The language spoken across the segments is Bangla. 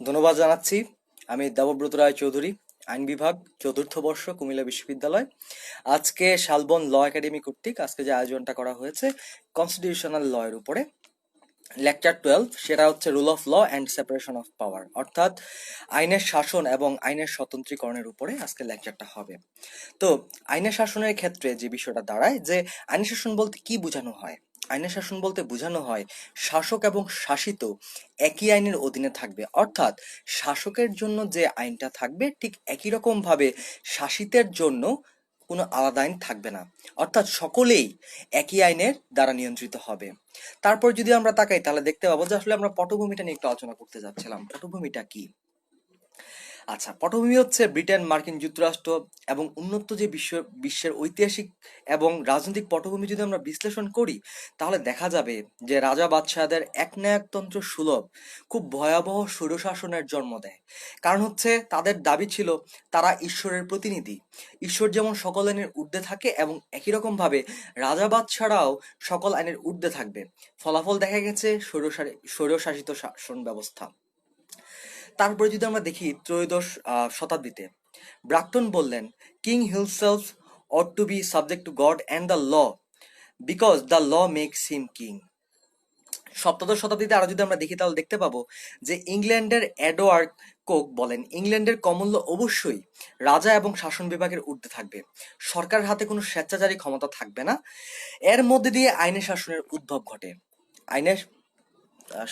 ধন্যবাদ জানাচ্ছি। আমি দেবব্রত রায় চৌধুরী, আইন বিভাগ, চতুর্থ বর্ষ, কুমিল্লা বিশ্ববিদ্যালয়। আজকে শালবন ল একাডেমি কর্তৃক আজকে যে আয়োজনটা করা হয়েছে কনস্টিটিউশনাল ল এর উপরে, লেকচার 12, সেটা হচ্ছে rule of law and separation of power, অর্থাৎ আইনের শাসন এবং আইনের স্বতন্ত্রীকরণের উপরে আজকে লেকচারটা হবে। তো আইনের শাসনের ক্ষেত্রে যে বিষয়টা দাঁড়ায় যে আইনের শাসন বলতে কি বোঝানো হয়। আইনের শাসন বলতে বোঝানো হয় শাসক এবং শাসিত একই আইনের অধীনে থাকবে, অর্থাৎ শাসকের জন্য যে আইনটা থাকবে ঠিক একই রকম ভাবে শাসিতের জন্য কোনো আলাদা আইন থাকবে না, অর্থাৎ সকলেই একই আইনের দ্বারা নিয়ন্ত্রিত হবে। তারপর যদি আমরা তাকাই তাহলে দেখতে পাবো যে আসলে আমরা পটভূমিটা নিয়ে একটু আলোচনা করতে যাচ্ছিলাম। পটভূমিটা কি? আচ্ছা, পটভূমি হচ্ছে ব্রিটেন, মার্কিন যুক্তরাষ্ট্র এবং উন্নত যে বিশ্বের ঐতিহাসিক এবং রাজনৈতিক পটভূমি যদি আমরা বিশ্লেষণ করি তাহলে দেখা যাবে যে রাজা বাদশাহদের একনায়কতন্ত্র সুলভ খুব ভয়াবহ স্বৈরশাসনের জন্ম দেয়। কারণ হচ্ছে তাদের দাবি ছিল তারা ঈশ্বরের প্রতিনিধি। ঈশ্বর যেমন সকল আইনের ঊর্ধ্বে থাকে এবং একই রকম ভাবে রাজা বাদশাহরাও সকল আইনের ঊর্ধ্বে থাকবে। ফলাফল দেখা গেছে স্বৈরশাসিত শাসন ব্যবস্থা। তারপরে যদি আমরা দেখি ত্রয়োদশ শতাব্দীতে ব্রাকটন বললেন, king himself ought to be subject to God and the law because the law makes him king। সপ্তদশ শতাব্দীতে আরো যদি আমরা দেখি তাহলে দেখতে পাবো যে ইংল্যান্ডের এডওয়ার্ড কোক বলেন, ইংল্যান্ডের কমল্য অবশ্যই রাজা এবং শাসন বিভাগের ঊর্ধ্বে থাকবে, সরকারের হাতে কোনো স্বেচ্ছাচারী ক্ষমতা থাকবে না। এর মধ্যে দিয়ে আইনের শাসনের উদ্ভব ঘটে। আইনের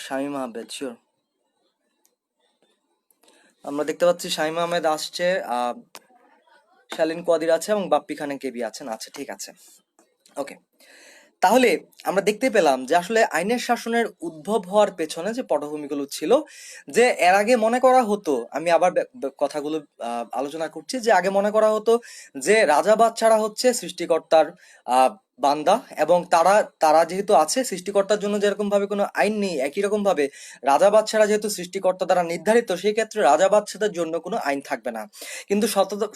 শামীম আহমেদ, শিওর, আমরা দেখতে পাচ্ছি শামীম আহমেদ আসছে, শালীন কোয়াদির আছে এবং বাপ্পি খানে কেবি আছেন। আচ্ছা, ঠিক আছে, ওকে। তাহলে আমরা দেখতে পেলাম যে আসলে আইনের শাসনের উদ্ভব হওয়ার পেছনে যে পটভূমিগুলো ছিল, যে এর আগে মনে করা হতো, আমি আবার কথাগুলো আলোচনা করছি, যে আগে মনে করা হতো যে রাজা বাদশারা হচ্ছে সৃষ্টিকর্তার বান্দা এবং তারা তারা যেহেতু আছে সৃষ্টিকর্তার জন্য যেরকম ভাবে কোনো আইন নেই, একই রকম ভাবে রাজা বাদশারা যেহেতু সৃষ্টিকর্তা দ্বারা নির্ধারিত, সেই ক্ষেত্রে রাজা বাদশাদের জন্য কোনো আইন থাকবে না। কিন্তু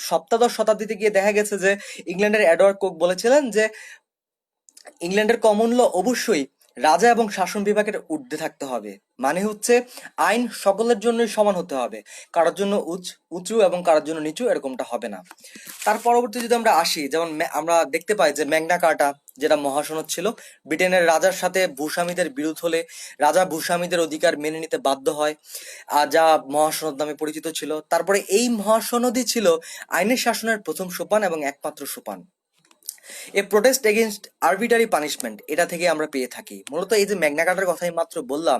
সপ্তাদশ শতাব্দীতে গিয়ে দেখা গেছে যে ইংল্যান্ডের এডওয়ার্ড কোক বলেছিলেন যে ইংল্যান্ডের কমন ল অবশ্যই রাজা এবং শাসন বিভাগের ঊর্ধ্বে থাকতে হবে, মানে হচ্ছে আইন সকলের জন্যই সমান হতে হবে, কারোর জন্য উঁচু এবং কারোর জন্য নিচু এরকমটা হবে না। তার পরবর্তী যদি আমরা আসি, যেমন আমরা দেখতে পাই যে ম্যাগনা কার্টা, যেটা মহাসনদ ছিল, ব্রিটেনের রাজার সাথে ভূস্বামীদের বিরোধ হলে রাজা ভূস্বামীদের অধিকার মেনে নিতে বাধ্য হয়, যা মহাসনদ নামে পরিচিত ছিল। তারপরে এই মহাসনদই ছিল আইনের শাসনের প্রথম সোপান এবং একমাত্র সোপান। এ প্রোটেস্ট এগেইনস্ট আরবিটারি পানিশমেন্ট, এটা থেকে আমরা পেয়ে থাকি। মূলত এই যে ম্যাগনা কার্টার কথাই মাত্র বললাম,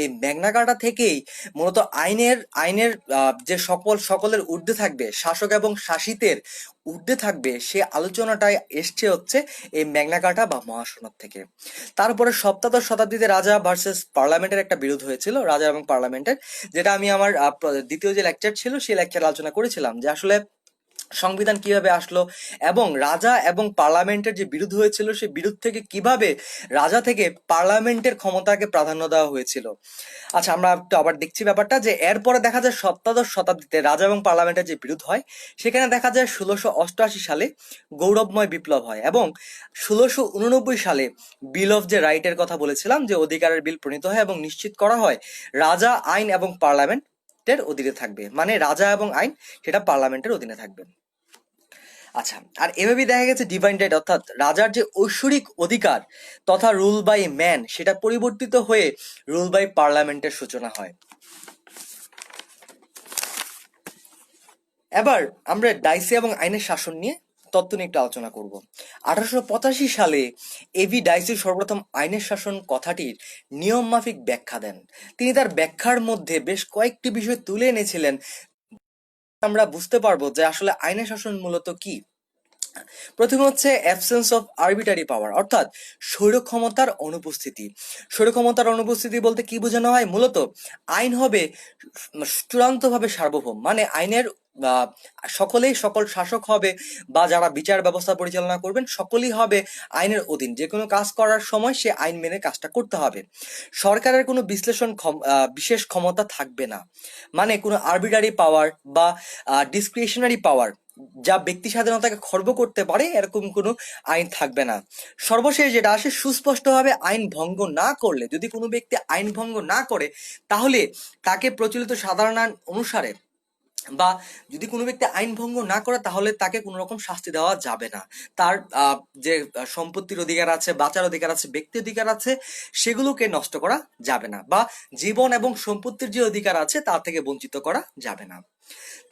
এই ম্যাগনা কার্টা থেকেই মূলত আইনের আইনের যে সকলের ঊর্ধ্বে থাকবে, শাসক এবং শাসিতের ঊর্ধ্বে থাকবে, সে আলোচনাটাই এসছে হচ্ছে এই ম্যাগনা কার্টা বা মহাসনদ থেকে। তারপরে সপ্তদশ শতাব্দীতে রাজা ভার্সেস পার্লামেন্টের একটা বিরোধ হয়েছিল, রাজা এবং পার্লামেন্টের, যেটা আমি আমার দ্বিতীয় যে লেকচার ছিল সেই লেকচার আলোচনা করেছিলাম যে আসলে সংবিধান কিভাবে আসলো এবং রাজা এবং পার্লামেন্টের যে বিরোধ হয়েছিল সেই বিরোধ থেকে কিভাবে রাজা থেকে পার্লামেন্টের ক্ষমতাকে প্রাধান্য দেওয়া হয়েছিল। আচ্ছা, আমরা একটু আবার দেখছি ব্যাপারটা, যে এরপরে দেখা যায় সপ্তদশ শতাব্দীতে রাজা এবং পার্লামেন্টের যে বিরোধ হয়, সেখানে দেখা যায় 1688 সালে গৌরবময় বিপ্লব হয় এবং 1689 সালে বিল অফ যে রাইটের কথা বলেছিলাম, যে অধিকারের বিল প্রণীত হয় এবং নিশ্চিত করা হয় রাজা, আইন এবং পার্লামেন্টের অধীনে থাকবে, মানে রাজা এবং আইন সেটা পার্লামেন্টের অধীনে থাকবে। আচ্ছা, আর এভাবেই দেখা গেছে ডিভাইন রাইট, অর্থাৎ রাজার যে ঐশ্বরিক অধিকার তথা রুল বাই ম্যান, সেটা পরিবর্তিত হয়ে রুল বাই পার্লামেন্টের সূচনা হয়। এবার আমরা ডাইসি এবং আইনের শাসন নিয়ে তত্ত্ব নিয়ে একটু আলোচনা করব। 1885 সালে এভি ডাইসি সর্বপ্রথম আইনের শাসন কথাটির নিয়ম মাফিক ব্যাখ্যা দেন। তিনি তার ব্যাখ্যার মধ্যে বেশ কয়েকটি বিষয় তুলে এনেছিলেন, আমরা বুঝতে পারবো যে আসলে আইনের শাসন মূলত কি। প্রথমে হচ্ছে অ্যাবসেন্স অফ আরবিটারি পাওয়ার, অর্থাৎ স্বৈর ক্ষমতার অনুপস্থিতি। স্বৈর ক্ষমতার অনুপস্থিতি বলতে কি বোঝানো হয়? মূলত আইন হবে চূড়ান্তভাবে সার্বভৌম, মানে আইনের সকলেই, সকল শাসক হবে বা যারা বিচার ব্যবস্থা পরিচালনা করবেন সকলেই হবে আইনের অধীন। যে কোনো কাজ করার সময় সে আইন মেনে কাজটা করতে হবে। সরকারের কোনো বিশেষ ক্ষমতা থাকবে না, মানে কোনো আরবিটারি পাওয়ার বা ডিসক্রিশনারি পাওয়ার যা ব্যক্তি স্বাধীনতাকে খর্ব করতে পারে এরকম কোনো আইন থাকবে না। সর্বশেষ যেটা আসে, সুস্পষ্টভাবে আইন ভঙ্গ না করলে, যদি কোনো ব্যক্তি আইন ভঙ্গ না করে তাহলে তাকে প্রচলিত সাধারণ আইন অনুসারে, বা যদি কোনো ব্যক্তি আইন ভঙ্গ না করে তাহলে তাকে কোনো রকম শাস্তি দেওয়া যাবে না। তার যে সম্পত্তির অধিকার আছে, বাঁচার অধিকার আছে, ব্যক্তি অধিকার আছে, সেগুলোকে নষ্ট করা যাবে না, বা জীবন এবং সম্পত্তির যে অধিকার আছে তা থেকে বঞ্চিত করা যাবে না।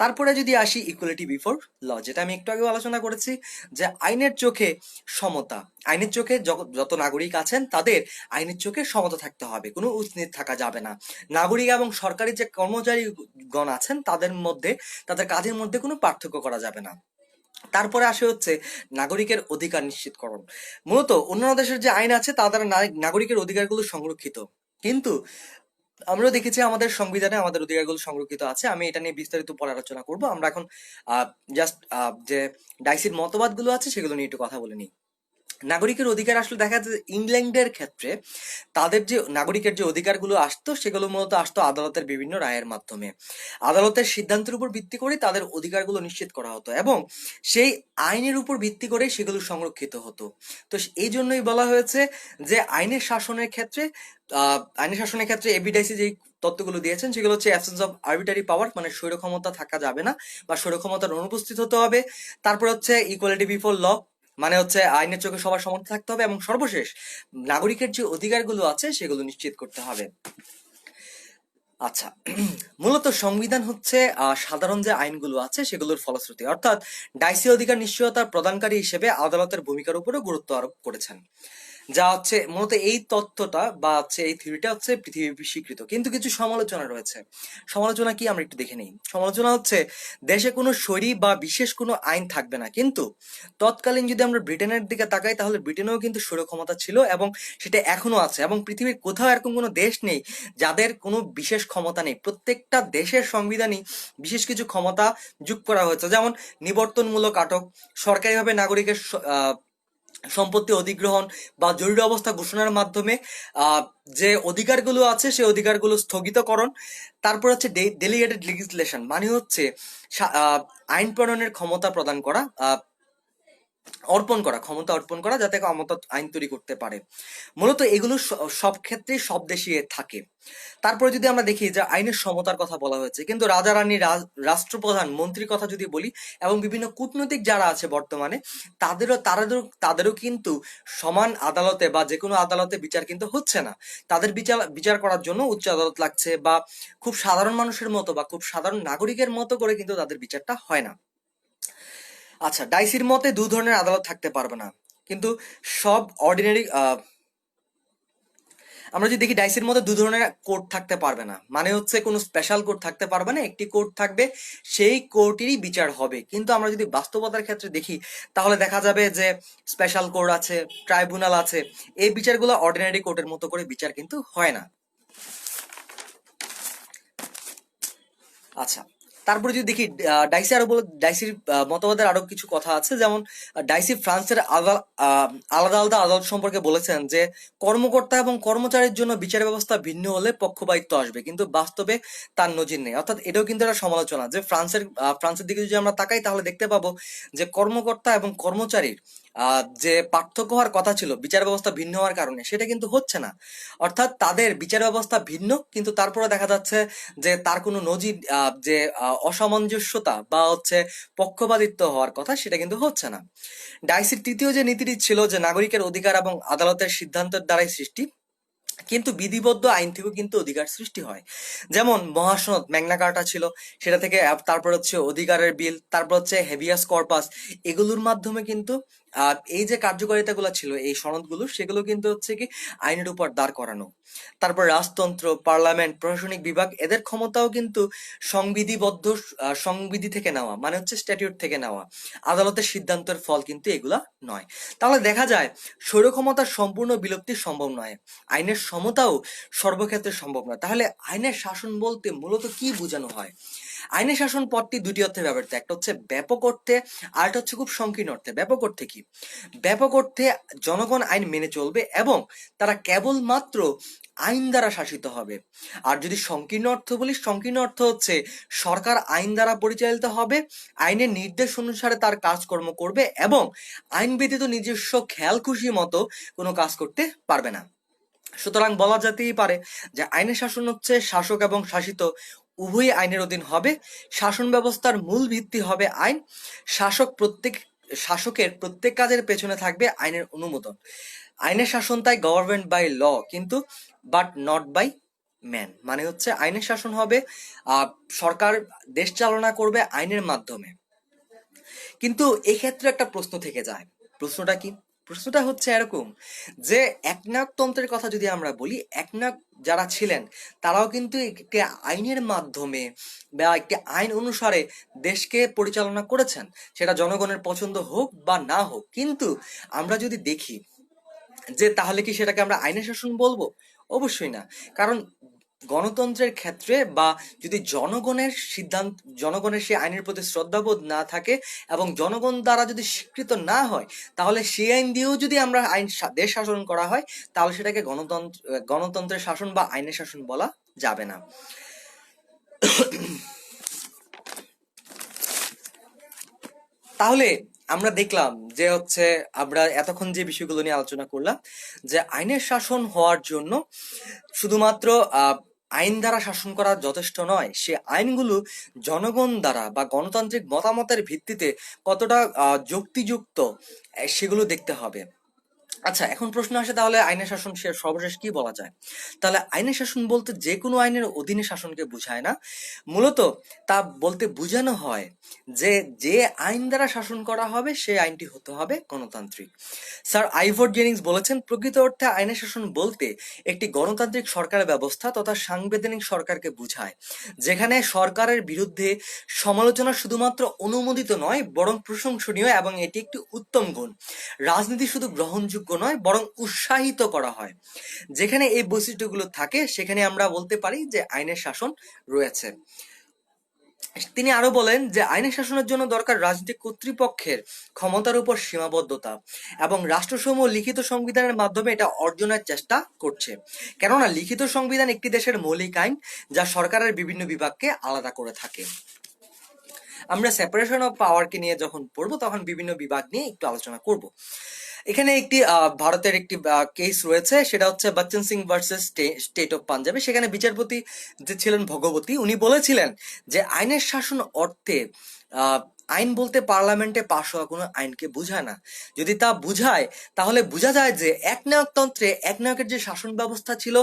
তারপরে যদি আসি ইকুয়ালিটি বিফোর ল, যেটা আমি একটু আগে আলোচনা করেছি, যে আইনের চোখে সমতা, আইনের চোখে যত নাগরিক আছেন তাদের আইনের চোখে সমতা থাকতে হবে, কোনো উচ্চনীচ থাকা যাবে না। নাগরিক এবং সরকারি যে কর্মচারীগণ আছেন তাদের মধ্যে, তাদের কাজের মধ্যে কোনো পার্থক্য করা যাবে না। তারপরে আসে হচ্ছে নাগরিকের অধিকার নিশ্চিতকরণ। মূলত অন্যান্য দেশের যে আইন আছে তা দ্বারা নাগরিকের অধিকারগুলো সংরক্ষিত, কিন্তু আমরা দেখেছি আমাদের সংবিধানে আমাদের অধিকারগুলো সংরক্ষিত আছে। আমি এটা নিয়ে বিস্তারিত পরে আলোচনা করব। আমরা এখন জাস্ট যে ডাইসির মতবাদগুলো আছে সেগুলো নিয়ে একটু কথা বলে নিই। নাগরিকের অধিকার আসলে দেখা যাচ্ছে ইংল্যান্ডের ক্ষেত্রে তাদের যে নাগরিকের যে অধিকারগুলো আসতো সেগুলো মূলত আসতো আদালতের বিভিন্ন রায়ের মাধ্যমে। আদালতের সিদ্ধান্তের উপর ভিত্তি করে তাদের অধিকারগুলো নিশ্চিত করা হতো এবং সেই আইনের উপর ভিত্তি করে সেগুলো সংরক্ষিত হতো। তো এই জন্যই বলা হয়েছে যে আইনের শাসনের ক্ষেত্রে এবিডাইসি যে তত্ত্বগুলো দিয়েছেন সেগুলো হচ্ছে অ্যাবসেন্স অফ আরবিটারি পাওয়ার, মানে স্বৈর ক্ষমতা থাকা যাবে না বা স্বৈর ক্ষমতার অনুপস্থিত হতে হবে। তারপর হচ্ছে ইকুয়ালিটি বিফোর ল, মানে হচ্ছে আইনের চোখে সবার সমান থাকতে হবে, এবং সর্বশেষ নাগরিকের যে অধিকারগুলো আছে সেগুলো নিশ্চিত করতে হবে। আচ্ছা, মূলত সংবিধান হচ্ছে সাধারণ যে আইনগুলো আছে সেগুলোর ফলশ্রুতি, অর্থাৎ ডাইসি অধিকার নিশ্চয়তার প্রদানকারী হিসেবে আদালতের ভূমিকার উপরে গুরুত্ব আরোপ করেছেন, যা হচ্ছে মূলত এই তত্ত্বটা বা হচ্ছে এই থিওরিটা হচ্ছে পৃথিবী স্বীকৃত। কিন্তু কিছু সমালোচনা রয়েছে। সমালোচনা কি আমরা একটু দেখে নিই। সমালোচনা হচ্ছে দেশে কোনো শরী বা বিশেষ কোনো আইন থাকবে না, কিন্তু তৎকালীন যদি আমরা ব্রিটেনের দিকে তাকাই তাহলে ব্রিটেনেও কিন্তু স্বৈর ক্ষমতা ছিল এবং সেটা এখনো আছে, এবং পৃথিবীর কোথাও এরকম কোনো দেশ নেই যাদের কোনো বিশেষ ক্ষমতা নেই। প্রত্যেকটা দেশের সংবিধানই বিশেষ কিছু ক্ষমতা যোগ করা হয়েছে, যেমন নিবর্তনমূলক আটক, সরকারিভাবে নাগরিকের সম্পত্তি অধিগ্রহণ বা জরুরি অবস্থা ঘোষণার মাধ্যমে যে অধিকারগুলো আছে সেই অধিকারগুলো স্থগিতকরণ। তারপর হচ্ছে ডেলিগেটেড লেজিসলেশন, মানে হচ্ছে আইন প্রণয়নের ক্ষমতা প্রদান করা, ক্ষমতা অর্পণ করা, যাতে ক্ষমতা আইন তৈরি করতে পারে। মূলত এগুলো সব ক্ষেত্রেই সব দেশে থাকে। তারপরে যদি আমরা দেখি যে আইনের সমতার কথা বলা হয়েছে, কিন্তু রাজা রানী, রাষ্ট্রপ্রধান, মন্ত্রীর কথা যদি বলি, এবং বিভিন্ন কূটনৈতিক যারা আছে বর্তমানে তাদেরও কিন্তু সমান আদালতে বা যে কোনো আদালতে বিচার কিন্তু হচ্ছে না। তাদের বিচার করার জন্য উচ্চ আদালত লাগছে, বা খুব সাধারণ মানুষের মতো বা খুব সাধারণ নাগরিকের মতো করে কিন্তু তাদের বিচারটা হয় না। আচ্ছা, ডাইসির মতে দু ধরনের আদালত থাকতে পারবে না, কিন্তু সব অর্ডিনারি আমরা যদি দেখি ডাইসির মধ্যে দু ধরনের কোর্ট থাকতে পারবে না, মানে হচ্ছে কোনো স্পেশাল কোর্ট থাকতে পারবে না, একটি কোর্ট থাকবে, সেই কোর্টেরই বিচার হবে। কিন্তু আমরা যদি বাস্তবতার ক্ষেত্রে দেখি তাহলে দেখা যাবে যে স্পেশাল কোর্ট আছে, ট্রাইব্যুনাল আছে, এই বিচারগুলো অর্ডিনারি কোর্টের মতো করে বিচার কিন্তু হয় না। আচ্ছা, তারপরে যদি দেখি ডাইসির মতবাদের আরো কিছু কথা আছে, যেমন ডাইসি ফ্রান্সের আলাদা আলাদা আদালত সম্পর্কে বলেছেন যে কর্মকর্তা এবং কর্মচারীর জন্য বিচার ব্যবস্থা ভিন্ন হলে পক্ষপাতিত্ব আসবে, কিন্তু বাস্তবে তার নজির নেই। অর্থাৎ এটাও কিন্তু একটা সমালোচনা যে ফ্রান্সের দিকে যদি আমরা তাকাই তাহলে দেখতে পাবো যে কর্মকর্তা এবং কর্মচারীর যে পার্থক্য হওয়ার কথা ছিল বিচার ব্যবস্থা ভিন্ন হওয়ার কারণে, সেটা কিন্তু হচ্ছে না। অর্থাৎ তাদের বিচার ব্যবস্থা ভিন্ন, কিন্তু তারপরে দেখা যাচ্ছে যে তার কোনো নজির যে অসামঞ্জস্যতা বা হচ্ছে পক্ষপাতিত্ব হওয়ার কথা সেটা কিন্তু হচ্ছে না। ডাইসির তৃতীয় যে নীতিটি ছিল যে নাগরিকের অধিকার এবং আদালতের সিদ্ধান্তের দ্বারাই সৃষ্টি, কিন্তু বিধিবদ্ধ আইন থেকেও কিন্তু অধিকার সৃষ্টি হয়। যেমন মহাসনদ ম্যাগনা কার্টা ছিল, সেটা থেকে তারপর হচ্ছে অধিকারের বিল, তারপর হচ্ছে হেভিয়াস কর্পাস, এগুলোর মাধ্যমে কিন্তু এই যে কার্যকারিতাগুলো ছিল এই সনদগুলো, সেগুলো কিন্তু হচ্ছে কি আইনের উপর দাঁড় করানো। তারপর রাজতন্ত্র, পার্লামেন্ট, প্রশাসনিক বিভাগ, এদের ক্ষমতাও কিন্তু সংবিধিবদ্ধ সংবিধি থেকে নেওয়া, মানে হচ্ছে স্ট্যাটিউট থেকে নেওয়া, আদালতের সিদ্ধান্তের ফল কিন্তু এগুলা নয়। তাহলে দেখা যায় স্বৈর ক্ষমতার সম্পূর্ণ বিলুপ্তি সম্ভব নয়, আইনের সমতাও সর্বক্ষেত্রে সম্ভব নয়। তাহলে আইনের শাসন বলতে মূলত কি বোঝানো হয়? আইনের শাসন পদটি দুটি অর্থে ব্যবহৃত, একটা হচ্ছে ব্যাপক অর্থে, আর একটা হচ্ছে খুব সংকীর্ণ অর্থে। ব্যাপক অর্থে কি? কি? ব্যাপক অর্থে জনগণ আইন মেনে চলবে এবং তারা কেবলমাত্র আইন দ্বারা শাসিত হবে। আর যদি সংকীর্ণ অর্থ বলি, সংকীর্ণ অর্থ হচ্ছে সরকার আইন দ্বারা পরিচালিত হবে, আইনের নির্দেশ অনুসারে তার কাজকর্ম করবে এবং আইন ব্যতীত নিজস্ব খেয়াল খুশি মতো কোনো কাজ করতে পারবে না। সুতরাং বলা যেতেই পারে যে আইনের শাসন হচ্ছে শাসক এবং শাসিত উভয়ই আইনের অধীন হবে। শাসন ব্যবস্থার মূল ভিত্তি হবে আইন। শাসকের প্রত্যেক কাজের পেছনে থাকবে আইনের অনুমোদন। আইনের শাসন তাই গভর্নমেন্ট বাই ল, কিন্তু বাট নট বাই ম্যান। মানে হচ্ছে আইনের শাসন হবে, সরকার দেশ চালনা করবে আইনের মাধ্যমে। কিন্তু এক্ষেত্রে একটা প্রশ্ন থেকে যায়। প্রশ্নটা কি? প্রশ্নটা হচ্ছে এরকম যে একনায়কতন্ত্রের কথা যদি আমরা বলি, একনায়ক যারা ছিলেন তারাও কিন্তু একটি আইনের মাধ্যমে বা একটি আইন অনুসারে দেশকে পরিচালনা করেছেন, সেটা জনগণের পছন্দ হোক বা না হোক। কিন্তু আমরা যদি দেখি যে তাহলে কি সেটাকে আমরা আইনের শাসন বলবো? অবশ্যই না। কারণ গণতন্ত্রের ক্ষেত্রে বা যদি জনগণের সিদ্ধান্ত, জনগণের সেই আইনের প্রতি শ্রদ্ধাবোধ না থাকে এবং জনগণ দ্বারা যদি স্বীকৃত না হয়, তাহলে সেই আইন দিয়েও যদি আমরা দেশ শাসন করা হয়, তাহলে সেটাকে গণতন্ত্রের শাসন বা আইনের শাসন বলা যাবে না। তাহলে আমরা দেখলাম যে হচ্ছে আমরা এতক্ষণ যে বিষয়গুলো নিয়ে আলোচনা করলাম, যে আইনের শাসন হওয়ার জন্য শুধুমাত্র আইন দ্বারা শাসন করা যথেষ্ট নয়, সে আইনগুলো জনগণ দ্বারা বা গণতান্ত্রিক মতামতের ভিত্তিতে কতটা যুক্তিযুক্ত সেগুলো দেখতে হবে। আচ্ছা, এখন প্রশ্ন আসে তাহলে আইনের শাসন সর্বশেষ কি বলা যায়? তাহলে আইনের শাসন বলতে যে কোনো আইনের অধীনে শাসনকে বোঝায় না, মূলত তা বলতে বোঝানো হয় যে যে আইন দ্বারা শাসন করা হবে সেই আইনটি হতে হবে গণতান্ত্রিক। স্যার আইভর জেনিংস বলেছেন, প্রকৃত অর্থে আইনের শাসন বলতে একটি গণতান্ত্রিক সরকার ব্যবস্থা তথা সাংবিধানিক সরকারকে বোঝায়, যেখানে সরকারের বিরুদ্ধে সমালোচনা শুধুমাত্র অনুমোদিত নয় বরং প্রশংসনীয়, এবং এটি একটি উত্তম গুণ। রাজনীতি শুধু গ্রহণযোগ্য নয় বরং উৎসাহিত করা হয়। যেখানে এই বৈশিষ্ট্যগুলো থাকে সেখানে আমরা বলতে পারি যে আইনের শাসন রয়েছে। তিনি আরো বলেন যে আইনের শাসনের জন্য দরকার রাজনৈতিক কর্তৃপক্ষের ক্ষমতার উপর সীমাবদ্ধতা, এবং রাষ্ট্রসমূহ লিখিত সংবিধানের মাধ্যমে এটা অর্জনের চেষ্টা করছে। কেননা লিখিত সংবিধান একটি দেশের মৌলিক আইন যা সরকারের বিভিন্ন বিভাগকে আলাদা করে থাকে। আমরা সেপারেশন অফ পাওয়ারকে নিয়ে যখন পড়বো তখন বিভিন্ন বিভাগ নিয়ে একটু আলোচনা করব। এখানে একটি ভারতের একটি কেস রয়েছে, সেটা হচ্ছে Bachchan Singh versus state of পাঞ্জাবে। সেখানে বিচারপতি যে ছিলেন ভগবতী, উনি বলেছিলেন যে আইনের শাসন অর্থে আইন বলতে পার্লামেন্টে পাশ হওয়া কোনো আইনকে বোঝায় না। যদি তা বুঝায় তাহলে বোঝা যায় যে একনায়কতন্ত্রে একনায়কের যে শাসন ব্যবস্থা ছিল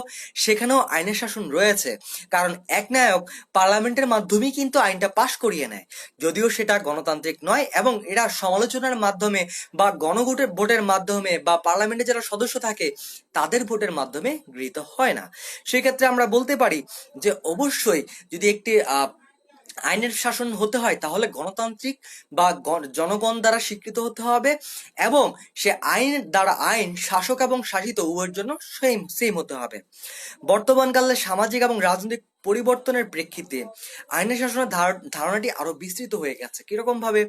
সেখানেও আইনের শাসন রয়েছে, কারণ একনায়ক পার্লামেন্টের মাধ্যমেই কিন্তু আইনটা পাশ করিয়ে নেয়, যদিও সেটা গণতান্ত্রিক নয় এবং এরা সমালোচনার মাধ্যমে বা ভোটের মাধ্যমে বা পার্লামেন্টে যারা সদস্য থাকে তাদের ভোটের মাধ্যমে গৃহীত হয় না। সেক্ষেত্রে আমরা বলতে পারি যে অবশ্যই যদি একটি আইনের শাসন হতে হয় তাহলে গণতান্ত্রিক বা জনগণ দ্বারা স্বীকৃত হতে হবে, এবং সে আইন শাসক এবং শাসিত উভয়ের জন্য সেম হতে হবে। বর্তমানকালে সামাজিক এবং রাজনৈতিক পরিবর্তনের প্রেক্ষিতে আইনের শাসনের ধারণাটি আরো বিস্তৃত হয়ে গেছে। কিরকম ভাবে?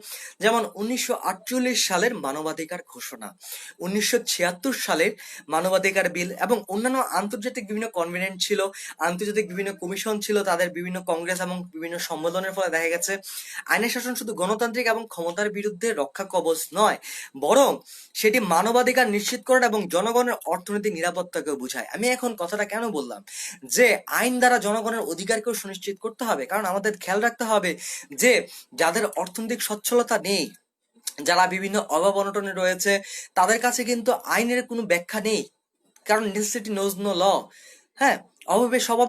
যেমন 1948 সালের মানবাধিকার ঘোষণা, 1976 সালের মানবাধিকার বিল এবং অন্যান্য আন্তর্জাতিক বিভিন্ন কনভেনশন ছিল, আন্তর্জাতিক বিভিন্ন কমিশন ছিল, তাদের বিভিন্ন কংগ্রেস এবং বিভিন্ন সম্মেলনের ফলে দেখা গেছে আইনের শাসন শুধু গণতান্ত্রিক এবং ক্ষমতার বিরুদ্ধে রক্ষা কবচ নয়, বরং সেটি মানবাধিকার নিশ্চিতকরণ এবং জনগণের অর্থনৈতিক নিরাপত্তাকে বোঝায়। আমি এখন কথাটা কেন বললাম যে আইন দ্বারা জনগণের অধিকারকেও সুনিশ্চিত করতে হবে? কারণ আমাদের খেয়াল রাখতে হবে যে যাদের অর্থনৈতিক সচ্ছলতা নেই, যারা বিভিন্ন অভাব অনটনে রয়েছে, তাদের কাছে কিন্তু আইনের কোনো ব্যাখ্যা নেই, কারণ নেসেসিটি নোজ নো ল। হ্যাঁ, অভাবে স্বভাব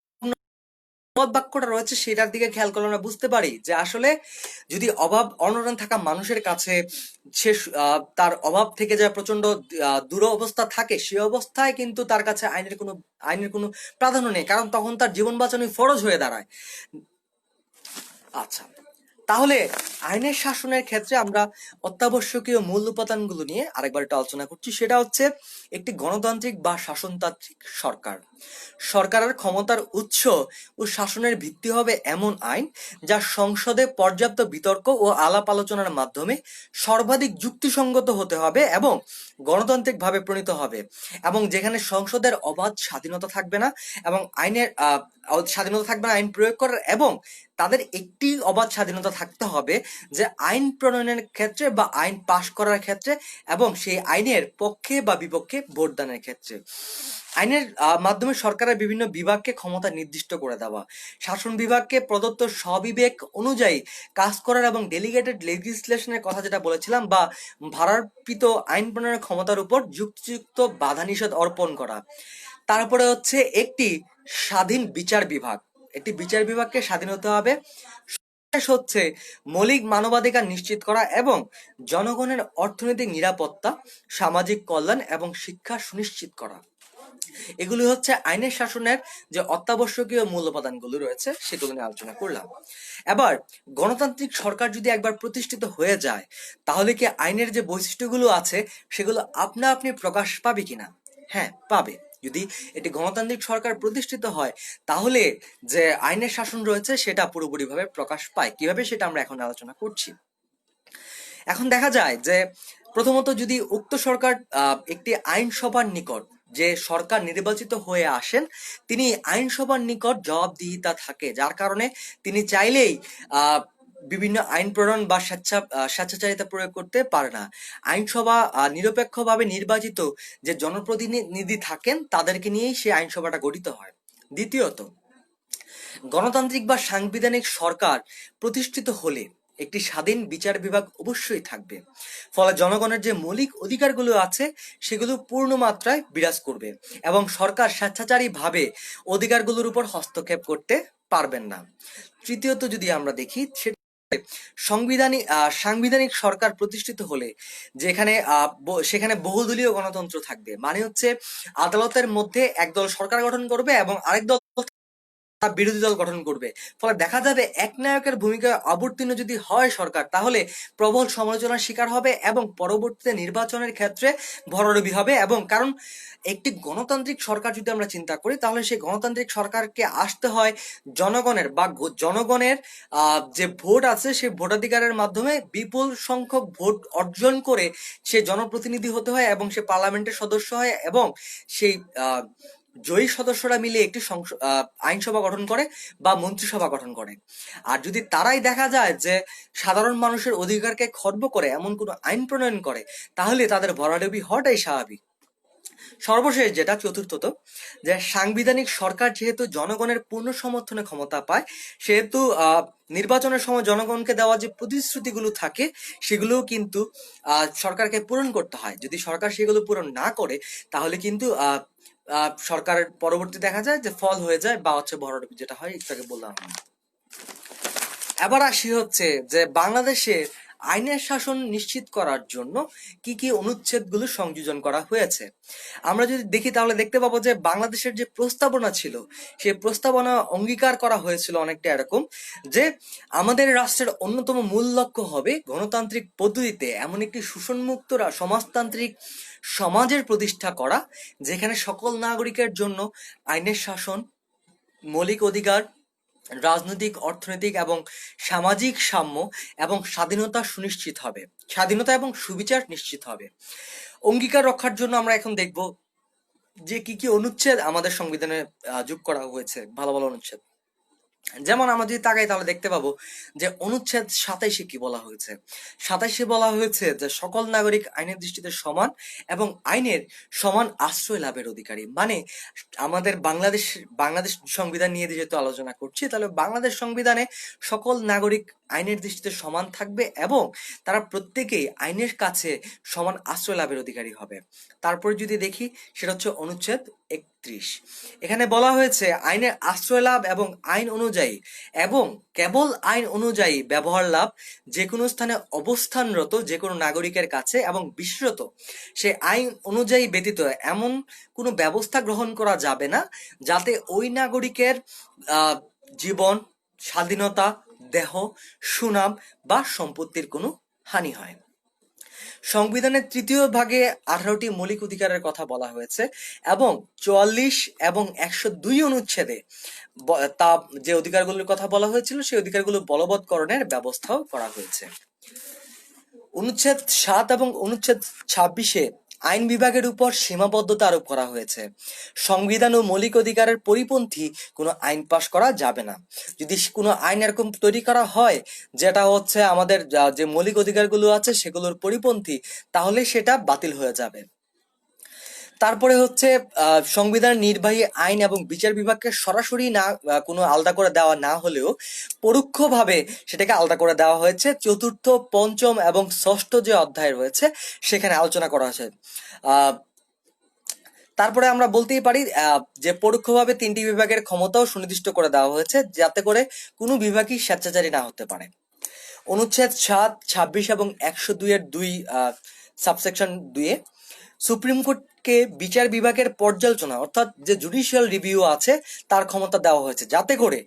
বাক্যটা রয়েছে, সেটার দিকে খেয়াল করলে আমরা বুঝতে পারি যে আসলে যদি অভাব অনটন থাকা মানুষের কাছে সে তার অভাব থেকে যায় প্রচন্ড দূর অবস্থা থাকে, সে অবস্থায় কিন্তু তার কাছে আইনের কোনো প্রাধান্য নেই, কারণ তখন তার জীবন বাঁচানোই ফরজ হয়ে দাঁড়ায়। আচ্ছা, তাহলে আইনের শাসনের ক্ষেত্রে আমরা অত্যাবশ্যকীয় মূল উপাদানগুলো নিয়ে আরেকবার একটু আলোচনা করছি। সেটা হচ্ছে একটি গণতান্ত্রিক বা শাসনতান্ত্রিক সরকার। সরকারের ক্ষমতার উৎস ও শাসনের ভিত্তি হবে এমন আইন যা সংসদে পর্যাপ্ত বিতর্ক ও আলাপ আলোচনার মাধ্যমে সর্বাধিক যুক্তিসঙ্গত হতে হবে এবং গণতান্ত্রিকভাবে প্রণীত হবে, এবং যেখানে সংসদের অবাধ স্বাধীনতা থাকবে না এবং স্বাধীনতা থাকবে না আইন প্রয়োগ করার, এবং তাদের একটি অবাধ স্বাধীনতা থাকতে হবে যে আইন প্রণয়নের ক্ষেত্রে বা আইন পাশ করার ক্ষেত্রে এবং সেই আইনের পক্ষে বা বিপক্ষে ভোটদানের ক্ষেত্রে। আইনের মাধ্যমে সরকারের বিভিন্ন বিভাগকে ক্ষমতা নির্দিষ্ট করে দেওয়া, শাসন বিভাগকে প্রদত্ত স্ববিবেক অনুযায়ী কাজ করার এবং ডেলিগেটেড লেজিসলেশনের কথা যেটা বলেছিলাম বা ভারার্পিত আইন প্রণয়নের ক্ষমতার উপর যুক্তিযুক্ত বাধা নিষেধ অর্পণ করা। তারপরে হচ্ছে একটি স্বাধীন বিচার বিভাগ, একটি বিচার বিভাগকে স্বাধীন হতে হবে। হচ্ছে মৌলিক মানবাধিকার নিশ্চিত করা এবং জনগণের অর্থনৈতিক নিরাপত্তা, সামাজিক কল্যাণ এবং শিক্ষা সুনিশ্চিত করা। এগুলি হচ্ছে আইনের শাসনের যে অত্যাবশ্যকীয় মূল উপাদানগুলো রয়েছে সেগুলো নিয়ে আলোচনা করলাম। এবার গণতান্ত্রিক সরকার যদি একবার প্রতিষ্ঠিত হয়ে যায় তাহলে কি আইনের যে বৈশিষ্ট্যগুলো আছে সেগুলো আপনা আপনি প্রকাশ পাবে কিনা? হ্যাঁ, পাবে। যদি এটি গণতান্ত্রিক সরকার প্রতিষ্ঠিত হয় তাহলে যে আইনের শাসন রয়েছে সেটা পুরোপুরিভাবে প্রকাশ পায়। কিভাবে সেটা আমরা এখন আলোচনা করছি। এখন দেখা যায় যে প্রথমত যদি উক্ত সরকার একটি আইনসভার নিকট, যে সরকার নির্বাচিত হয়ে আসেন তিনি আইনসভার নিকট জবাবদিহিতা থাকে, যার কারণে তিনি চাইলেই বিভিন্ন আইন প্রণয়ন বা স্বেচ্ছাচারিতা প্রয়োগ করতে পারে না। আইনসভা নিরপেক্ষভাবে নির্বাচিত যে জনপ্রতিনিধি থাকেন তাদেরকে নিয়েই সেই আইনসভাটা গঠিত হয়। দ্বিতীয়ত, গণতান্ত্রিক বা সাংবিধানিক সরকার প্রতিষ্ঠিত হলে একটি স্বাধীন বিচার বিভাগ অবশ্যই থাকবে, ফলে জনগণের যে মৌলিক অধিকারগুলো আছে সেগুলো পূর্ণ মাত্রায় বিরাজ করবে এবং সরকার স্বেচ্ছাচারী ভাবে অধিকারগুলোর উপর হস্তক্ষেপ করতে পারবেন না। তৃতীয়ত যদি আমরা দেখি সাংবিধানিক সরকার প্রতিষ্ঠিত হলে যেখানে সেখানে বহুদলীয় গণতন্ত্র থাকবে, মানে হচ্ছে আদালতের মধ্যে একদল সরকার গঠন করবে এবং আরেক দল বিরোধী দল গঠন করবে, ফলে দেখা যাবে একনায়কের ভূমিকায় অবতীর্ণ যদি হয় সরকার তাহলে প্রবল সমালোচনার শিকার হবে এবং পরবর্তীতে নির্বাচনের ক্ষেত্রে ভরাডুবি হবে। এবং কারণ একটি গণতান্ত্রিক সরকার যদি আমরা চিন্তা করি তাহলে সেই গণতান্ত্রিক সরকারকে আসতে হয় জনগণের বা জনগণের যে ভোট আছে সেই ভোটাধিকারের মাধ্যমে বিপুল সংখ্যক ভোট অর্জন করে সে জনপ্রতিনিধি হতে হয় এবং সে পার্লামেন্টের সদস্য হয় এবং সেই জয়ী সদস্যরা মিলে একটি আইনসভা গঠন করে বা মন্ত্রিসভা গঠন করে। আর যদি তারাই দেখা যায় যে সাধারণ মানুষের অধিকারকে খর্ব করে এমন কোনো আইন প্রণয়ন করে তাহলে তাদের ভরাডুবি হওয়াটাই স্বাভাবিক। সর্বশেষ যেটা চতুর্থত, যে সাংবিধানিক সরকার যেহেতু জনগণের পূর্ণ সমর্থনে ক্ষমতা পায় সেহেতু নির্বাচনের সময় জনগণকে দেওয়া যে প্রতিশ্রুতিগুলো থাকে সেগুলোও কিন্তু সরকারকে পূরণ করতে হয়। যদি সরকার সেগুলো পূরণ না করে তাহলে কিন্তু সরকারের পরবর্তী দেখা যায় যে ফল হয়ে যায় বা হচ্ছে ভরাডুবি যেটা হয় এটাকে বললাম। এবার আসি হচ্ছে যে বাংলাদেশের আইনের শাসন নিশ্চিত করার জন্য কি কি অনুচ্ছেদগুলো সংযোজন করা হয়েছে। আমরা যদি দেখি তাহলে দেখতে পাবো যে বাংলাদেশের যে প্রস্তাবনা ছিল সেই প্রস্তাবনা অঙ্গীকার করা হয়েছিল অনেকটা এরকম যে আমাদের রাষ্ট্রের অন্যতম মূল লক্ষ্য হবে গণতান্ত্রিক পদ্ধতিতে এমন একটি শোষণমুক্ত সমাজতান্ত্রিক সমাজের প্রতিষ্ঠা করা যেখানে সকল নাগরিকের জন্য আইনের শাসন, মৌলিক অধিকার, রাজনৈতিক, অর্থনৈতিক এবং সামাজিক সাম্য এবং স্বাধীনতা সুনিশ্চিত হবে, স্বাধীনতা এবং সুবিচার নিশ্চিত হবে। অঙ্গীকার রক্ষার জন্য আমরা এখন দেখব যে কি কি অনুচ্ছেদ আমাদের সংবিধানে যোগ করা হয়েছে, ভালো ভালো অনুচ্ছেদ। যেমন আমরা যদি তাকাই তাহলে দেখতে পাবো যে অনুচ্ছেদ 27-এ কি বলা হয়েছে। 27-এ বলা হয়েছে যে সকল নাগরিক আইনের দৃষ্টিতে সমান এবং আইনের সমান আশ্রয় লাভের অধিকারী। মানে আমাদের বাংলাদেশ সংবিধান নিয়ে যেহেতু আলোচনা করছি তাহলে বাংলাদেশ সংবিধানে সকল নাগরিক আইনের দৃষ্টিতে সমান থাকবে এবং তারা প্রত্যেকেই আইনের কাছে সমান আশ্রয় লাভের অধিকারী হবে। তারপরে যদি দেখি সেটা হচ্ছে অনুচ্ছেদ 31। এখানে বলা হয়েছে আইনের আশ্রয় লাভ এবং আইন অনুযায়ী এবং কেবল আইন অনুযায়ী ব্যবহার লাভ যে কোনো স্থানে অবস্থানরত যে কোনো নাগরিকের কাছে এবং বিশেষত সে আইন অনুযায়ী ব্যতীত এমন কোনো ব্যবস্থা গ্রহণ করা যাবে না যাতে ওই নাগরিকের জীবন, স্বাধীনতা, দেহ, সুনাম বা সম্পত্তির কোনো হানি হয়। সংবিধানের তৃতীয় ভাগে 18টি মৌলিক অধিকারের কথা বলা হয়েছে এবং 44 এবং 102 অনুচ্ছেদে তা যে অধিকারগুলোর কথা বলা হয়েছিল সেই অধিকারগুলো বলবৎকরণের ব্যবস্থাও করা হয়েছে। অনুচ্ছেদ 7 এবং অনুচ্ছেদ 26-এ আইন বিভাগের উপর সীমাবদ্ধতা আরোপ করা হয়েছে। সংবিধান ও মৌলিক অধিকারের পরিপন্থী কোনো আইন পাশ করা যাবে না। যদি কোনো আইন এরকম তৈরি করা হয় যেটা হচ্ছে আমাদের যে মৌলিক অধিকারগুলো আছে সেগুলোর পরিপন্থী, তাহলে সেটা বাতিল হয়ে যাবে। তারপরে হচ্ছে সংবিধান নির্বাহী আইন এবং বিচার বিভাগকে সরাসরি না কোনো আলাদা করে দেওয়া না হলেও পরোক্ষভাবে সেটাকে আলাদা করে দেওয়া হয়েছে। চতুর্থ, পঞ্চম এবং ষষ্ঠ যে অধ্যায় রয়েছে সেখানে আলোচনা করা হয়েছে। তারপরে আমরা বলতেই পারি যে পরোক্ষভাবে 3টি বিভাগের ক্ষমতাও সুনির্দিষ্ট করে দেওয়া হয়েছে যাতে করে কোনো বিভাগই স্বেচ্ছাচারী না হতে পারে। অনুচ্ছেদ 7, 26 এবং 102-এর 2 সাবসেকশন 2-এ সুপ্রিম কোর্টকে বিচার বিভাগের পর্যালোচনা অর্থাৎ যে জুডিশিয়াল রিভিউ আছে তার ক্ষমতা দেওয়া হয়েছে যাতে করে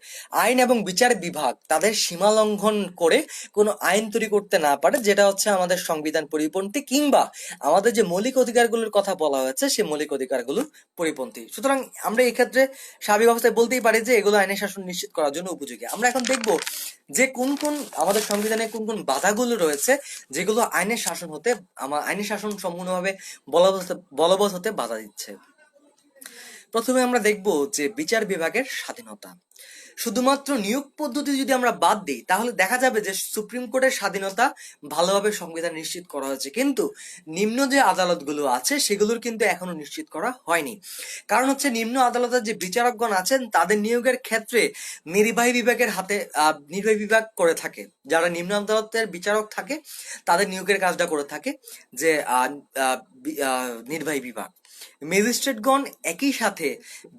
আইন এবং বিচার বিভাগ তাদের সীমা লঙ্ঘন করে কোনো আইন তৈরি করতে না পারে যেটা হচ্ছে আমাদের সংবিধান পরিপন্থী কিংবা আমাদের যে মৌলিক অধিকারগুলোর কথা বলা হয়েছে সেই মৌলিক অধিকারগুলোর পরিপন্থী। সুতরাং আমরা এই ক্ষেত্রে স্বাভাবিক অবস্থায় বলতেই পারি যে এগুলো আইনের শাসন নিশ্চিত করার জন্য উপযোগী। আমরা এখন দেখব যে কোন কোন আমাদের সংবিধানে কোন কোন বাধাগুলো রয়েছে যেগুলো আইনের শাসন হতে আইনের শাসন সম্পূর্ণভাবে বলবৎ হতে বাধা দিচ্ছে। প্রথমে আমরা দেখব যে বিচার বিভাগের স্বাধীনতা। শুধুমাত্র নিয়োগ পদ্ধতি যদি আমরা বাদ দিই তাহলে দেখা যাবে যে সুপ্রিম কোর্টের স্বাধীনতা ভালোভাবে সংবিধান নিশ্চিত করা হয়েছে, কিন্তু নিম্ন যে আদালতগুলো আছে সেগুলোর কিন্তু এখনো নিশ্চিত করা হয়নি। কারণ হচ্ছে নিম্ন আদালতের যে বিচারকগণ আছেন তাদের নিয়োগের ক্ষেত্রে নির্বাহী বিভাগের হাতে নির্বাহী বিভাগ করে থাকে। যারা নিম্ন আদালতের বিচারক থাকে তাদের নিয়োগের কাজটা করে থাকে যে নির্বাহী বিভাগ। ম্যাজিস্ট্রেটগণ একই সাথে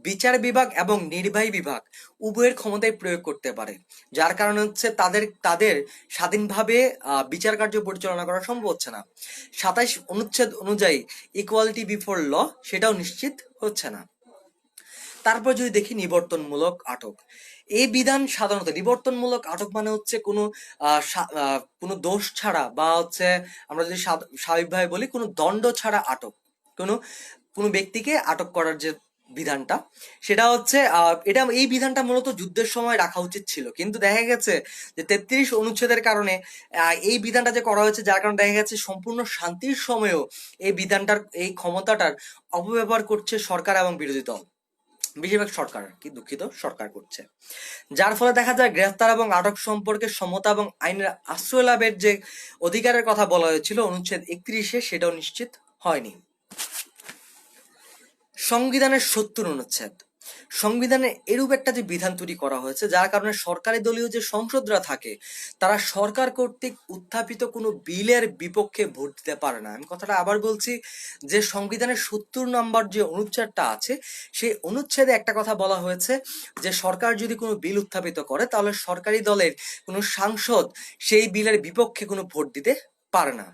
বিচার বিভাগ এবং নির্বাহী বিভাগ উভয়ের ক্ষমতায় প্রয়োগ করতে পারে, যার কারণে হচ্ছে তাদের স্বাধীনভাবে বিচার কার্য পরিচালনা করা সম্ভব হচ্ছে না। 27 অনুচ্ছেদ অনুযায়ী ইকুয়ালিটি বিফোর ল সেটাও নিশ্চিত হচ্ছে না। তারপর যদি দেখি নিবর্তনমূলক আটক, এই বিধান সাধারণত নিবর্তনমূলক আটক মানে হচ্ছে কোনো দোষ ছাড়া বা হচ্ছে আমরা যদি স্বাভাবিকভাবে বলি কোনো দণ্ড ছাড়া আটক, কোনো ব্যক্তিকে আটক করার যে বিধানটা সেটা হচ্ছে এই বিধানটা মূলত যুদ্ধের সময় রাখা উচিত ছিল, কিন্তু দেখা গেছে যে 33 অনুচ্ছেদের কারণে এই বিধানটা যে করা হয়েছে যার কারণে দেখা গেছে সম্পূর্ণ শান্তির সময়েও এই ক্ষমতাটার অপব্যবহার করছে সরকার এবং বিরোধী দল, বেশিরভাগ সরকার সরকার করছে। যার ফলে দেখা যায় গ্রেফতার এবং আটক সম্পর্কে সমতা এবং আইনের আশ্রয় লাভের যে অধিকারের কথা বলা হয়েছিল অনুচ্ছেদ 31-এ সেটাও নিশ্চিত হয়নি। সংবিধানের 70 অনুচ্ছেদ, সংবিধানে এরূপ একটা যে বিধান তৈরি করা হয়েছে যার কারণে সরকারি দলীয় যে সংসদরা থাকে তারা সরকার কর্তৃক উত্থাপিত কোনো বিলের বিপক্ষে ভোট দিতে পারে না। আমি কথাটা আবার বলছি যে সংবিধানের 70 নম্বর যে অনুচ্ছেদটা আছে সেই অনুচ্ছেদে একটা কথা বলা হয়েছে যে সরকার যদি কোনো বিল উত্থাপিত করে তাহলে সরকারি দলের কোনো সাংসদ সেই বিলের বিপক্ষে কোনো ভোট দিতে পারে না।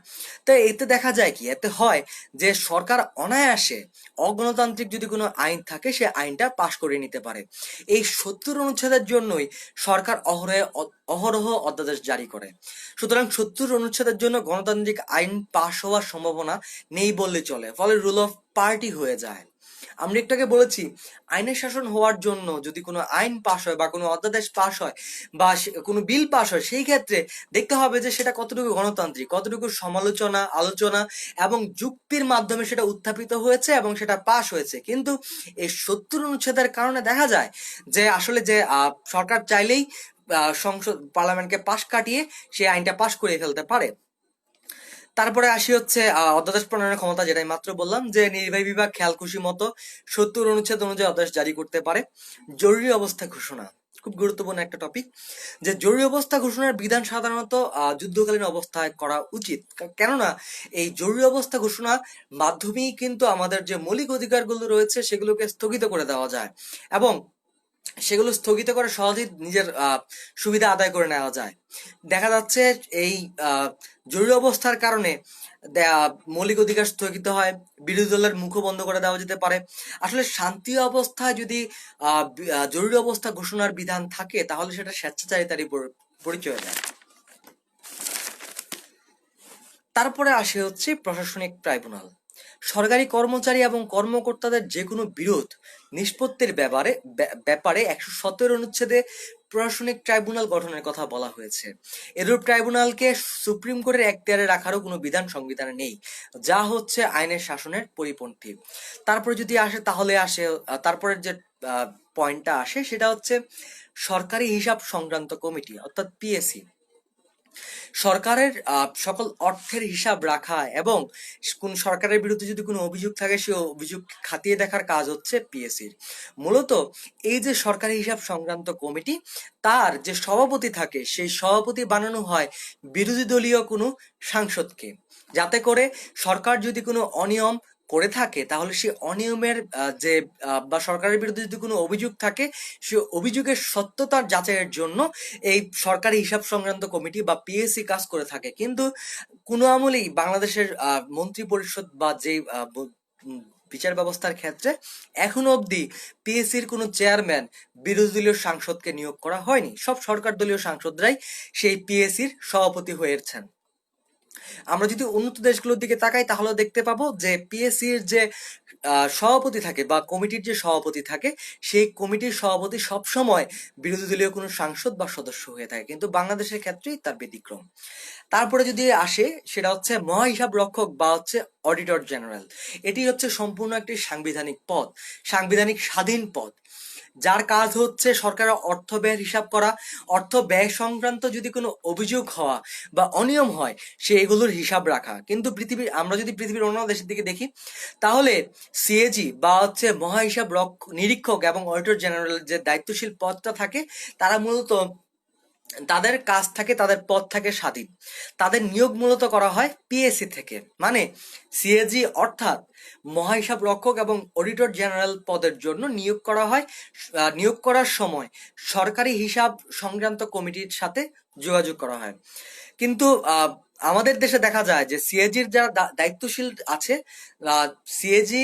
তো এতে দেখা যায় কি, এতে হয় যে সরকার অনায়াসে অগণতান্ত্রিক যদি কোনো আইন থাকে সে আইনটা পাশ করে নিতে পারে। এই 70 অনুচ্ছেদের জন্যই সরকার অহরহ অধ্যাদেশ জারি করে। সুতরাং 70 অনুচ্ছেদের জন্য গণতান্ত্রিক আইন পাশ হওয়ার সম্ভাবনা নেই বললে চলে, ফলে রুল অফ পার্টি হয়ে যায়। আমরা একটু আগে বলেছি আইনের শাসন হওয়ার জন্য যদি কোনো আইন পাশ হয় বা কোনো অধ্যাদেশ পাশ হয় বা কোনো বিল পাশ হয় সেই ক্ষেত্রে দেখতে হবে যে সেটা কতটুকু গণতান্ত্রিক, কতটুকু সমালোচনা আলোচনা এবং যুক্তির মাধ্যমে সেটা উত্থাপিত হয়েছে এবং সেটা পাশ হয়েছে। কিন্তু এই 70 অনুচ্ছেদের কারণে দেখা যায় যে আসলে যে সরকার চাইলেই সংসদ পার্লামেন্টকে পাশ কাটিয়ে সেই আইনটা পাশ করে ফেলতে পারে। তারপরে আসি হচ্ছে অধ্যাদেশ প্রণয়নের ক্ষমতা, যেটাই মাত্র বললাম যে নির্বাহী বিভাগ খেয়াল খুশি মতো 70 অনুচ্ছেদ অনুযায়ী অধ্যাদেশ জারি করতে পারে। জরুরি অবস্থা ঘোষণা খুব গুরুত্বপূর্ণ একটা টপিক, যে জরুরি অবস্থা ঘোষণার বিধান সাধারণত যুদ্ধকালীন অবস্থায় করা উচিত, কেননা এই জরুরি অবস্থা ঘোষণার মাধ্যমেই কিন্তু আমাদের যে মৌলিক অধিকারগুলো রয়েছে সেগুলোকে স্থগিত করে দেওয়া যায় এবং সেগুলো স্থগিত করে সহজেই নিজের সুবিধা আদায় করে নেওয়া যায়। দেখা যাচ্ছে এই জরুরি অবস্থার কারণে মৌলিক অধিকার স্থগিত হয়, বিরোধী দলের মুখও বন্ধ করে দেওয়া যেতে পারে। আসলে শান্তি অবস্থায় যদি জরুরি অবস্থা ঘোষণার বিধান থাকে তাহলে সেটা স্বেচ্ছাচারিতারই পরিচয় দেয়। তারপরে আসে হচ্ছে প্রশাসনিক ট্রাইব্যুনাল। সরকারি কর্মচারী এবং কর্মকর্তাদের যে কোনো বিরোধ নিষ্পত্তির ব্যাপারে 117 অনুচ্ছেদে প্রশাসনিক ট্রাইব্যুনাল গঠনের কথা বলা হয়েছে। এরূপ ট্রাইব্যুনালকে সুপ্রিম কোর্টের এখতিয়ারে রাখারও কোনো বিধান সংবিধানে নেই, যা হচ্ছে আইনের শাসনের পরিপন্থী। তারপরে যদি আসে তাহলে আসে তারপরের যে পয়েন্টটা আসে সেটা হচ্ছে সরকারি হিসাব সংক্রান্ত কমিটি অর্থাৎ পিএসসি। সরকারের সকল অর্থের হিসাব রাখা এবং কোন সরকারের বিরুদ্ধে যদি কোনো অভিযোগ থাকে সে অভিযোগ খতিয়ে দেখার কাজ হচ্ছে পিএসসির। মূলত এই যে সরকারি হিসাব সংক্রান্ত কমিটি, তার যে সভাপতি থাকে সেই সভাপতি বানানো হয় বিরোধী দলীয় কোনো সাংসদকে, যাতে করে সরকার যদি কোনো অনিয়ম করে থাকে তাহলে সে অনিয়মের যে বা সরকারের বিরুদ্ধে যদি কোনো অভিযোগ থাকে সে অভিযোগের সত্যতার যাচাইয়ের জন্য এই সরকারি হিসাব সংক্রান্ত কমিটি বা পিএসসি কাজ করে থাকে। কিন্তু কোনো আমলেই বাংলাদেশের মন্ত্রী পরিষদ বা যে বিচার ব্যবস্থার ক্ষেত্রে এখনো অবধি পিএসসির কোনো চেয়ারম্যান বিরোধী দলীয় সাংসদকে নিয়োগ করা হয়নি। সব সরকার দলীয় সাংসদরাই সেই পিএসসির সভাপতি হয়েছেন। আমরা যদি উন্নত দেশগুলোর দিকে তাকাই তাহলে দেখতে পাবো যে পিএসসির যে সভাপতি থাকে বা কমিটির যে সভাপতি থাকে সেই কমিটির সভাপতি সবসময় বিরোধী দলীয় কোনো সাংসদ বা সদস্য হয়ে থাকে, কিন্তু বাংলাদেশের ক্ষেত্রেই তার ব্যতিক্রম। তারপরে যদি আসে সেটা হচ্ছে মহাহিসাব রক্ষক বা হচ্ছে অডিটর জেনারেল। এটি হচ্ছে সম্পূর্ণ একটি সাংবিধানিক পদ, সাংবিধানিক স্বাধীন পদ, যার কাজ হচ্ছে সরকারের অর্থ ব্যয়ের হিসাব করা, অর্থ ব্যয় সংক্রান্ত যদি কোনো অভিযোগ হওয়া বা অনিয়ম হয় সেগুলোর হিসাব রাখা। কিন্তু আমরা যদি পৃথিবীর অন্য দেশের দিকে দেখি তাহলে সিএজি বা হচ্ছে মহাহিসাব নিরীক্ষক এবং অডিটর জেনারেল যে দায়িত্বশীল পদটা থাকে তারা মূলত তাদের কাজ থাকে, তাদের পদ থাকে স্বাধীন, তাদের নিয়োগ মূলত করা হয় পিএসসি থেকে। মানে সিএজি অর্থাৎ মহাহিসাব রক্ষক এবং অডিটর জেনারেল পদের জন্য নিয়োগ করা হয়, নিয়োগ করার সময় সরকারি হিসাব সংক্রান্ত কমিটির সাথে যোগাযোগ করা হয়। কিন্তু আমাদের দেশে দেখা যায় যে সিএজির যারা দায়িত্বশীল আছে, সিএজি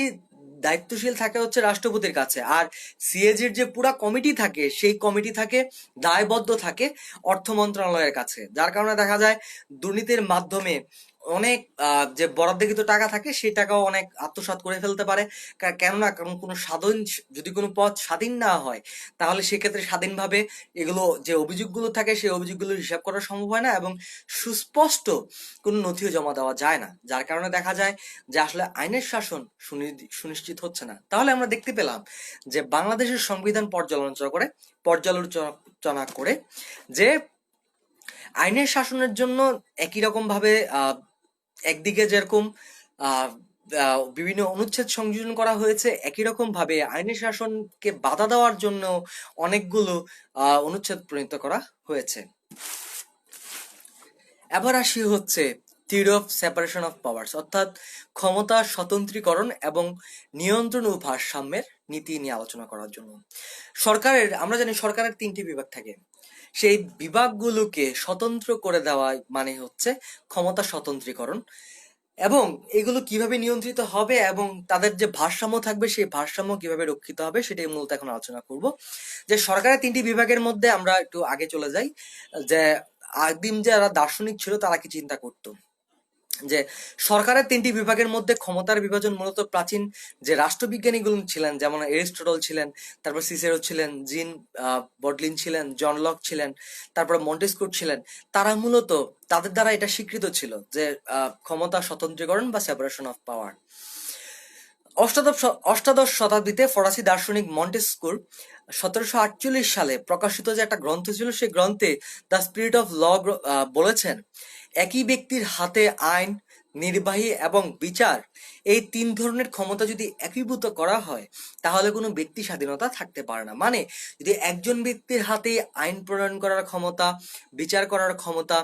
দায়িত্বশীল থাকে হচ্ছে রাষ্ট্রপতির কাছে, আর সিএজির যে পুরা কমিটি থাকে সেই কমিটি থাকে দায়বদ্ধ থাকে অর্থ মন্ত্রণালয়ের কাছে, যার কারণে দেখা যায় দুর্নীতির মাধ্যমে অনেক যে বরাদ্দকৃত টাকা থাকে সেই টাকাও অনেক আত্মসাৎ করে ফেলতে পারে। কেননা কারণ কোনো স্বাধীন যদি কোনো পদ স্বাধীন না হয় তাহলে সেক্ষেত্রে স্বাধীনভাবে এগুলো যে অভিযোগগুলো থাকে সেই অভিযোগগুলোর হিসাব করা সম্ভব হয় না এবং সুস্পষ্ট কোনো নথিও জমা দেওয়া যায় না, যার কারণে দেখা যায় যে আসলে আইনের শাসন সুনিশ্চিত হচ্ছে না। তাহলে আমরা দেখতে পেলাম যে বাংলাদেশের সংবিধান পর্যালোচনা করে যে আইনের শাসনের জন্য একই রকম ভাবে একদিকে যেরকম বিভিন্ন অনুচ্ছেদ সংযোজন করা হয়েছে, একই রকম ভাবে আইনের শাসনকে বাধা দেওয়ার জন্য অনেকগুলো অনুচ্ছেদ প্রণীত করা হয়েছে। এবার আসি হচ্ছে theory of separation of powers অর্থাৎ ক্ষমতা স্বতন্ত্রীকরণ এবং নিয়ন্ত্রণ ও ভারসাম্যের নীতি নিয়ে আলোচনা করার জন্য। আমরা জানি সরকারের 3টি বিভাগ থাকে, সেই বিভাগগুলোকে স্বতন্ত্র করে দেওয়া মানে হচ্ছে ক্ষমতা স্বতন্ত্রীকরণ, এবং এগুলো কিভাবে নিয়ন্ত্রিত হবে এবং তাদের যে ভারসাম্য থাকবে সেই ভারসাম্য কিভাবে রক্ষিত হবে সেটাই মূলত এখন আলোচনা করব। যে সরকারের 3টি বিভাগের মধ্যে আমরা একটু আগে চলে যাই, যে আদিম যারা দার্শনিক ছিল তারা কি চিন্তা করতো যে সরকারের 3টি বিভাগের মধ্যে ক্ষমতার বিভাজন মূলত প্রাচীন যে রাষ্ট্রবিজ্ঞানীগুলো ছিলেন, যেমন এরিস্টটল ছিলেন, তারপর সিসেরো ছিলেন, জিন বডলিন ছিলেন, জন লক ছিলেন, তারপর মন্টেস্কুট ছিলেন, তারা মূলত তাদের দ্বারা এটা স্বীকৃত ছিল যে ক্ষমতা স্বতন্ত্রীকরণ বা সেপারেশন অফ পাওয়ার। অষ্টাদশ শতাব্দীতে ফরাসি দার্শনিক মন্টেস্কুর 1748 সালে প্রকাশিত যে একটা গ্রন্থ ছিল সেই গ্রন্থে দ্য স্পিরিট অফ ল বলেছেন একই ব্যক্তির হাতে আইন, নির্বাহী এবং বিচার এই 3 ধরনের ক্ষমতা যদি একীভূত করা হয় তাহলে কোনো ব্যক্তি স্বাধীনতা থাকতে পারে না। মানে যদি একজন ব্যক্তির হাতে আইন প্রণয়ন করার ক্ষমতা, বিচার করার ক্ষমতা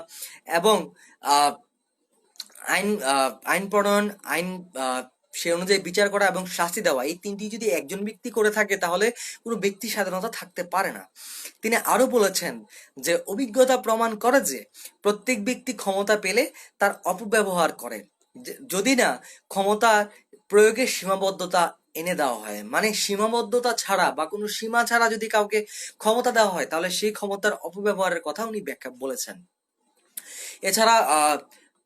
এবং আইন প্রণয়ন, সে অনুযায়ী বিচার করা এবং শাস্তি দেওয়া, এই 3টি যদি একজন ব্যক্তি করে থাকে তাহলে কোনো ব্যক্তি স্বাধীনতা থাকতে পারে না। তিনি আরো বলেছেন যে অভিজ্ঞতা প্রমাণ করে যে প্রত্যেক ব্যক্তি ক্ষমতা পেলে তার অপব্যবহার করে, যদি না ক্ষমতা প্রয়োগের সীমাবদ্ধতা এনে দেওয়া হয়, মানে সীমাবদ্ধতা ছাড়া বা কোনো সীমা ছাড়া যদি কাউকে ক্ষমতা দেওয়া হয় তাহলে সেই ক্ষমতার অপব্যবহারের কথা উনি ব্যাখ্যা বলেছেন। এছাড়া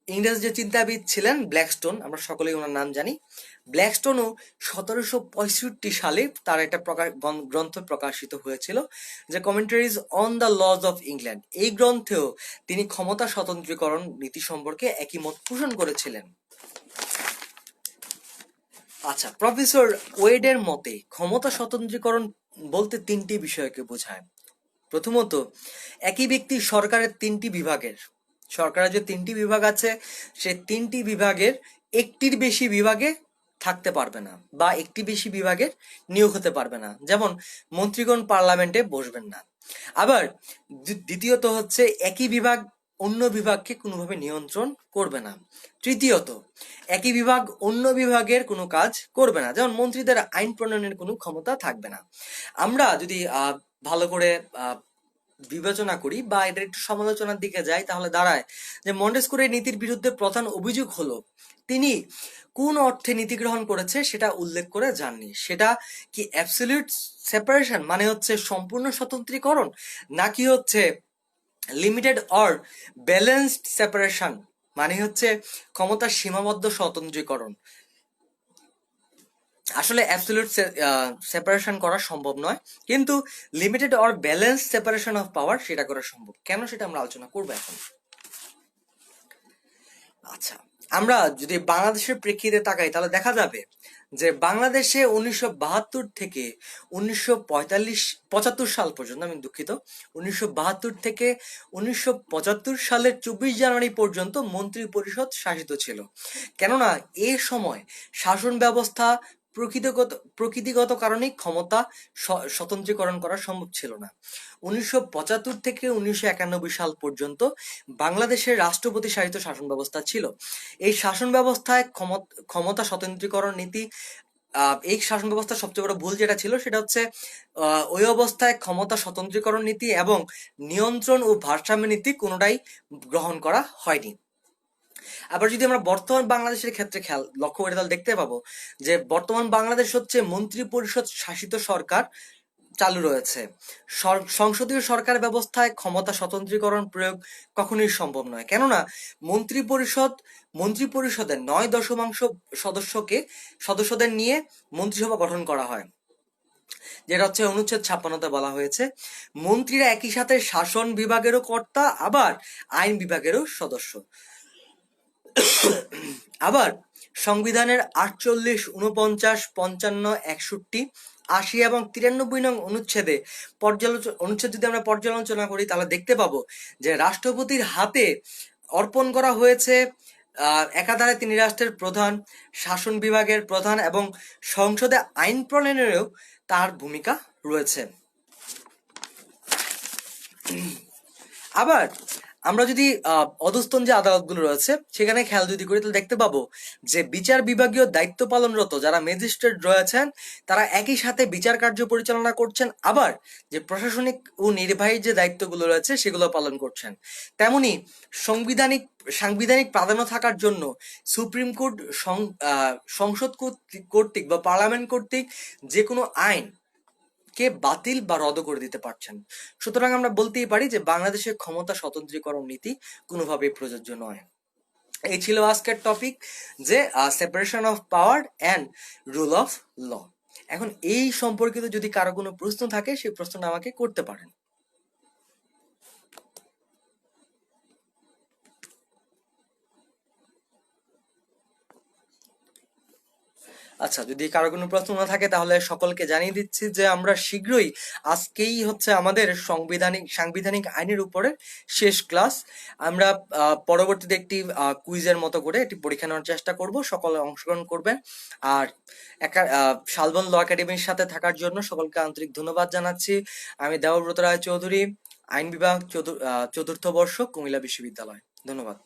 ইংরেজ যে চিন্তাবিদ ছিলেন ব্ল্যাকস্টোন, আমরা সকলেই ওনার নাম জানি। ব্ল্যাকস্টোনও 1765 সালে তার একটা গ্রন্থ প্রকাশিত হয়েছিল, যে কমেন্টারিজ on the lodge of England. এই গ্রন্থেও তিনি ক্ষমতা স্বতন্ত্রীকরণ নীতি সম্পর্কে একই মত পোষণ করেছিলেন। আচ্ছা, প্রফেসর ওয়েডের মতে ক্ষমতা স্বতন্ত্রীকরণ বলতে তিনটি বিষয়কে বোঝায়। প্রথমত, একই ব্যক্তি সরকারের সরকারের যে তিনটি বিভাগ আছে, সে তিনটি বিভাগের একটির বেশি বিভাগে থাকতে পারবে না বা একটি বেশি বিভাগের নিয়োগ হতে পারবে না, যেমন মন্ত্রীগণ পার্লামেন্টে বসবেন না। আবার দ্বিতীয়ত হচ্ছে, একই বিভাগ অন্য বিভাগকে কোনোভাবে নিয়ন্ত্রণ করবে না। তৃতীয়ত, একই বিভাগ অন্য বিভাগের কোনো কাজ করবে না, যেমন মন্ত্রীদের আইন প্রণয়নের কোনো ক্ষমতা থাকবে না। আমরা যদি ভালো করে বিবেচনা করি বা এটার একটু সমালোচনার দিকে যাই, তাহলে দাঁড়ায় যে মন্টেস্কুয়ের নীতির বিরুদ্ধে প্রধান অভিযোগ হলো তিনি কোন অর্থে নীতি গ্রহণ করেছে সেটা উল্লেখ করে যাননি। সেটা কি অ্যাবসলিউট সেপারেশন মানে হচ্ছে সম্পূর্ণ স্বতন্ত্রীকরণ, নাকি হচ্ছে লিমিটেড অর ব্যালেন্সড সেপারেশন মানে হচ্ছে ক্ষমতার সীমাবদ্ধ স্বতন্ত্রীকরণ। আসলে অ্যাবসলিউট সেপারেশন করা সম্ভব নয়, কিন্তু limited or balance separation of পাওয়ার সেটা করা সম্ভব। কেন সেটা আমরা আলোচনা করবো এখন। আচ্ছা, আমরা যদি বাংলাদেশের প্রেক্ষিতে তাকাই তাহলে দেখা যাবে যে বাংলাদেশে 1972 থেকে 1975 সাল পর্যন্ত, আমি দুঃখিত, 1972 থেকে 1975 সালের 24 জানুয়ারি পর্যন্ত মন্ত্রী পরিষদ শাসিত ছিল। কেননা এ সময় শাসন ব্যবস্থা প্রকৃতিগত কারণে ক্ষমতা স্বতন্ত্রীকরণ করা সম্ভব ছিল না। 1975 থেকে 1991 সাল পর্যন্ত বাংলাদেশের রাষ্ট্রপতি শাসিত শাসন ব্যবস্থা ছিল। এই শাসন ব্যবস্থায় ক্ষমতা স্বতন্ত্রীকরণ নীতি, এই শাসন ব্যবস্থার সবচেয়ে বড় ভুল যেটা ছিল সেটা হচ্ছে ওই অবস্থায় ক্ষমতা স্বতন্ত্রীকরণ নীতি এবং নিয়ন্ত্রণ ও ভারসাম্য নীতি কোনোটাই গ্রহণ করা হয়নি। আবার যদি আমরা বর্তমান বাংলাদেশের ক্ষেত্রে লক্ষ্য করে তাহলে দেখতে পাবো যে বর্তমান বাংলাদেশ হচ্ছে মন্ত্রী পরিষদ শাসিত সরকার চালু রয়েছে। সংসদীয় সরকার ব্যবস্থায় ক্ষমতা স্বতন্ত্রীকরণ প্রয়োগ কখনোই সম্ভব নয়, কেননা মন্ত্রী পরিষদের 9 সদস্যদের নিয়ে মন্ত্রিসভা গঠন করা হয়, যেটা হচ্ছে অনুচ্ছেদ 56-তে বলা হয়েছে। মন্ত্রীরা একই সাথে শাসন বিভাগেরও কর্তা আবার আইন বিভাগেরও সদস্য। আবার সংবিধানের 48, 49, 55, 61, 80 এবং 93 নং অনুচ্ছেদ যদি আমরা পর্যালোচনা করি তাহলে দেখতে পাবো যে রাষ্ট্রপতির হাতে অর্পণ করা হয়েছে একাধারে তিনি রাষ্ট্রের প্রধান, শাসন বিভাগের প্রধান এবং সংসদে আইন প্রণয়নেরও তার ভূমিকা রয়েছে। আবার আমরা যদি অধস্তন যে আদালতগুলো রয়েছে সেখানে খেয়াল যদি করি তাহলে দেখতে পাবো যে বিচার বিভাগীয় দায়িত্ব পালনরত যারা ম্যাজিস্ট্রেট রয়েছেন তারা একই সাথে বিচার কার্য পরিচালনা করছেন, আবার যে প্রশাসনিক ও নির্বাহী যে দায়িত্বগুলো রয়েছে সেগুলো পালন করছেন। তেমনি সাংবিধানিক প্রাধান্য থাকার জন্য সুপ্রিম কোর্ট সংসদ কর্তৃক বা পার্লামেন্ট কর্তৃক যে কোনো আইন কে বাতিল বা রদ করে দিতে পারছেন। সুতরাং আমরা বলতেই পারি যে বাংলাদেশের ক্ষমতা স্বতন্ত্রীকরণ নীতি কোনোভাবেই প্রযোজ্য নয়। এই ছিল আজকের টপিক, যে separation of power and rule of law. এখন এই সম্পর্কিত যদি কারো কোনো প্রশ্ন থাকে সেই প্রশ্নটা আমাকে করতে পারেন। আচ্ছা, যদি কারো কোনো প্রশ্ন না থাকে তাহলে সকলকে জানিয়ে দিচ্ছি যে আমরা শীঘ্রই, আজকেই হচ্ছে আমাদের সাংবিধানিক আইনের উপরে শেষ ক্লাস। আমরা পরবর্তীতে একটি কুইজের মতো করে একটি পরীক্ষা নেওয়ার চেষ্টা করব, সকলে অংশগ্রহণ করবেন। আর শালবন ল একাডেমির সাথে থাকার জন্য সকলকে আন্তরিক ধন্যবাদ জানাচ্ছি। আমি দেবব্রত রায় চৌধুরী, আইন বিভাগ, 4র্থ বর্ষ, কুমিল্লা বিশ্ববিদ্যালয়। ধন্যবাদ।